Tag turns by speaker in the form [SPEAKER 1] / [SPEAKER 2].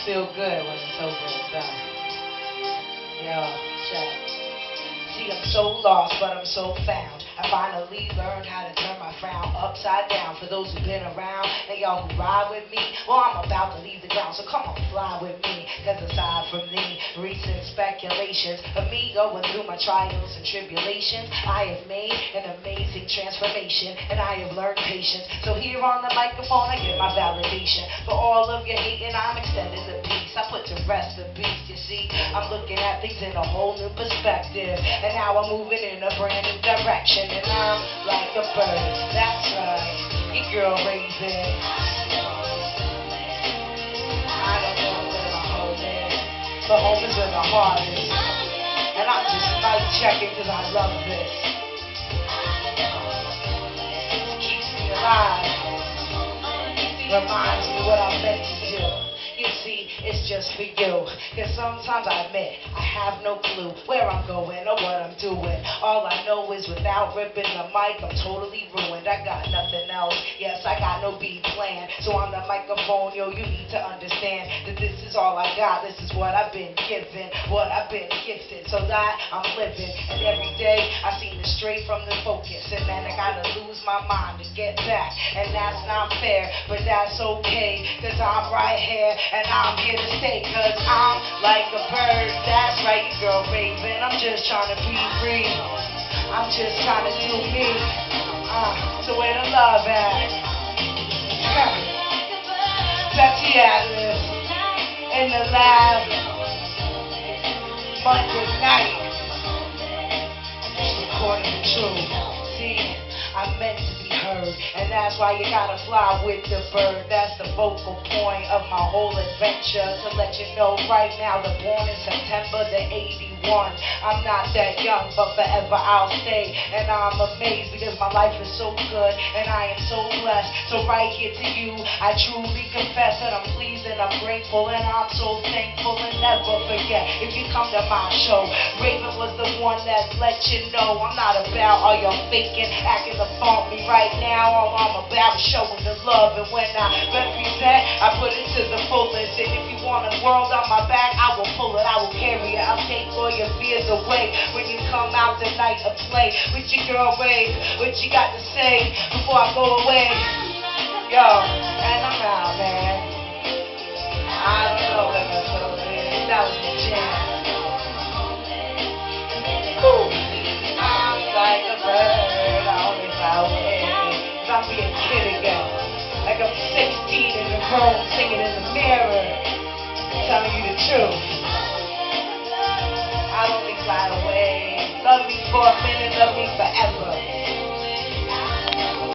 [SPEAKER 1] feel good when it's over and done. Yo, check. See, I'm so lost, but I'm so found. I finally learned how to turn my frown upside down. For those who've been around and y'all who ride with me, well, I'm about to leave the ground, so come on, fly with me. Cause aside from the recent speculations of me going through my trials and tribulations, I have made an amazing transformation, and I have learned patience. So here on the microphone, I give my validation. For all of your hating, I'm extending the peace. I put to rest the beast, you see. I'm looking at things in a whole new perspective, and now I'm moving in a brand new direction. And I'm like a bird, that's right, your girl raising. I don't know where my home is, but home is where my heart is. And I'm just mic checking cause I love this. Keeps me alive, reminds me what I'm meant to do. You see, it's just for you. Cause sometimes I admit I have no clue where I'm going or what I'm doing. All I know is without ripping the mic, I'm totally ruined. I got nothing else. Yes, I got no B plan. So on the microphone, yo, you need to understand that this is all I got. This is what I've been given, what I've been gifted. So that I'm living. And every day I seem to stray from the focus. And then I gotta lose my mind to get back. And that's not fair, but that's okay. Cause I'm right here. And I'm here to stay, cause I'm like a bird. That's right, you girl Raven. I'm just trying to be free. I'm just trying to do me. So where the love at? Pepsi Atlas in the lab. Monday night. Just recording the truth. See, I'm meant to be heard, and that's why you gotta fly with the bird. That's the focal point of my whole adventure. To let you know right now, the born in September the 81. I'm not that young, but forever I'll stay. And I'm amazed because my life is so good, and I am so blessed. So right here to you, I truly confess that I'm pleased and I'm grateful, and I'm so thankful. And never forget, if you come to my show, Raven was the one that let you know I'm not about all your faking, acting the phone me right now. All I'm about is showing the love, and when I represent, I put it to the fullest. And if you want a world on my back, I will pull it, I will carry it. I'll take all your fears away when you come out tonight to play with your girl Ray. What you got to say before I go away? Yo, and I'm out, man. I don't know where my soul is. That was the jam. Woo. I'm like a bird, I only fly away. I'm being a kid again. Like I'm 16 in the room, singing in the mirror, telling you the truth. I'll only fly away. Love me for a minute, love me forever.